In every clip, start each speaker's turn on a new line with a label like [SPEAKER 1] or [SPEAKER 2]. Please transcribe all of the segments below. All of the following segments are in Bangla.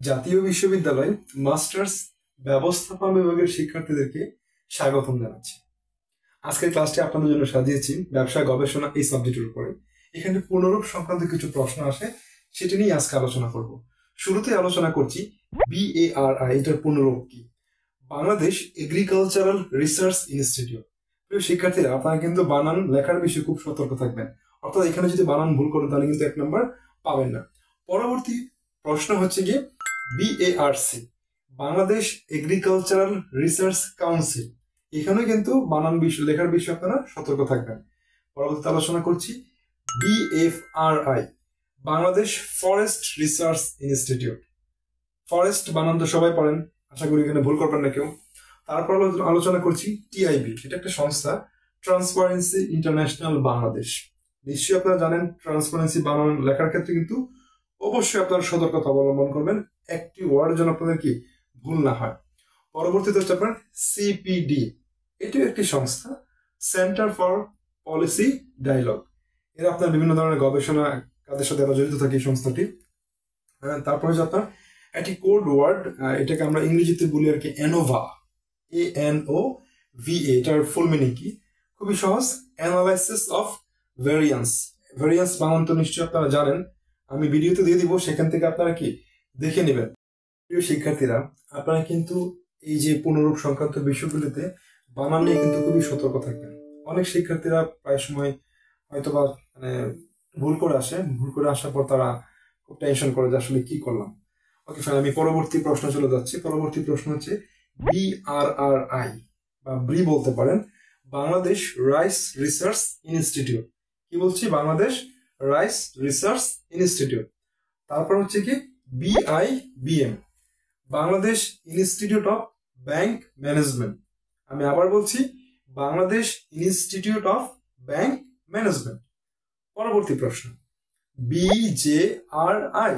[SPEAKER 1] জাতীয় বিশ্ববিদ্যালয় মাস্টার্স ব্যবস্থাপনা বিভাগের শিক্ষার্থীদেরকে স্বাগতম জানাচ্ছি। আজকের ক্লাসটি আপনাদের জন্য সাজিয়েছি ব্যবসা গবেষণা এই সাবজেক্টের উপরে। এখানে পুনরূপ সংক্রান্ত কিছু প্রশ্ন আসে, সেটা নিয়ে আজকে আলোচনা করব। শুরুতে আলোচনা করছি BARI, এটার পুনরূপ কি? Bangladesh agricultural research institute. প্রিয় শিক্ষার্থীরা, আপনারা কিন্তু বানান লেখার বিষয়ে খুব সতর্ক থাকবেন। অর্থাৎ এখানে যদি বানান ভুল করেন তাহলে কিন্তু 1 নম্বর পাবেন না। পরবর্তী প্রশ্ন হচ্ছে গিয়ে BARC, Bangladesh agricultural research council. এখানেও কিন্তু বানান বিষয় লেখার বিষয়ে আপনারা সতর্ক থাকবেন। পরবর্তীতে আলোচনা করছি BFRI, Bangladesh forest research institute. Forest বানান তো সবাই পড়েন, আশা করি এখানে ভুল করবেন না কেউ। তারপর আলোচনা করছি TIB, এটা একটা সংস্থা, ট্রান্সপারেন্সি ইন্টারন্যাশনাল বাংলাদেশ। নিশ্চয়ই আপনারা জানেন ট্রান্সপারেন্সি বানান লেখার ক্ষেত্রে কিন্তু অবশ্যই আপনারা সতর্কতা অবলম্বন করবেন, একটি ওয়ার্ড যেন আপনাদের কি ভুল না হয়। পরবর্তীতে হচ্ছে আপনার CPD, এটিও একটি সংস্থা, সেন্টার ফর পলিসি ডায়ালগ। এরা আপনার বিভিন্ন ধরনের গবেষণা কাজের সাথে জড়িত থাকে এই সংস্থাটি। তারপর হচ্ছে আপনার একটি কোড ওয়ার্ড, এটাকে আমরা ইংরেজিতে বলি আর কি ANOVA, ANOVA। এটার ফুল মিনিং কি? খুবই সহজ, অ্যানালাইসিস অফ ভ্যারিয়েন্স। ভ্যারিয়েন্স বানান তো নিশ্চয়ই আপনারা জানেন, আমি ভিডিওতে দিয়ে দিব, সেখান থেকে আপনারা কি দেখে নেবেন। প্রিয় শিক্ষার্থীরা, আপনারা কিন্তু এই যে পুনরূপ সংক্রান্ত বিষয়গুলিতে বানান নিয়ে কিন্তু খুবই সতর্ক থাকবেন। অনেক শিক্ষার্থীরা প্রায় সময় হয়তো বা ভুল করে আসার পর তারা খুব টেনশন করে যে আসলে কি করলাম। ওকে ফাইন, আমি পরবর্তী প্রশ্ন চলে যাচ্ছি। পরবর্তী প্রশ্ন হচ্ছে BRRI বা ব্রি বলতে পারেন, বাংলাদেশ রাইস রিসার্চ ইনস্টিটিউট। কি বলছি? Bangladesh rice research institute. তারপর হচ্ছে কি BIBM, Bangladesh institute of bank management. আমি আবার বলছি, Bangladesh institute of bank management. পরবর্তী প্রশ্ন BJRI,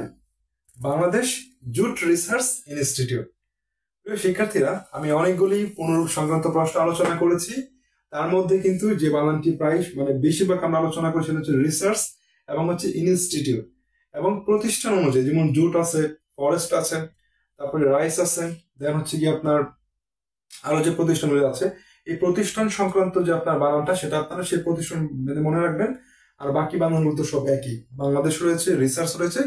[SPEAKER 1] Bangladesh jute research institute. প্রিয় শিক্ষার্থীরা, আমি অনেকগুলি পুনরূপ সংক্রান্ত প্রশ্ন আলোচনা করেছি। তার মধ্যে কিন্তু যে বানানটি প্রায় বেশিরভাগ আমরা আলোচনা করেছি হচ্ছে রিসার্চ এবং হচ্ছে ইনস্টিটিউট, এবং প্রতিষ্ঠান অনুযায়ী যেমন জুট আছে, ফরেস্ট আছে, তারপরে রাইস আছে, দেন হচ্ছে কি আপনার আরো যে প্রতিষ্ঠানগুলো আছে, এই প্রতিষ্ঠান সংক্রান্ত যে আপনার বানানটা সেটা আপনারা সেই প্রতিষ্ঠান মনে রাখবেন। আর বাকি বানানগুলো তো সব একই, বাংলাদেশ রয়েছে, রিসার্চ রয়েছে,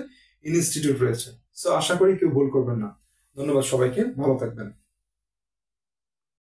[SPEAKER 1] ইনস্টিটিউট রয়েছে। সো আশা করি কেউ ভুল করবেন না। ধন্যবাদ সবাইকে, ভালো থাকবেন।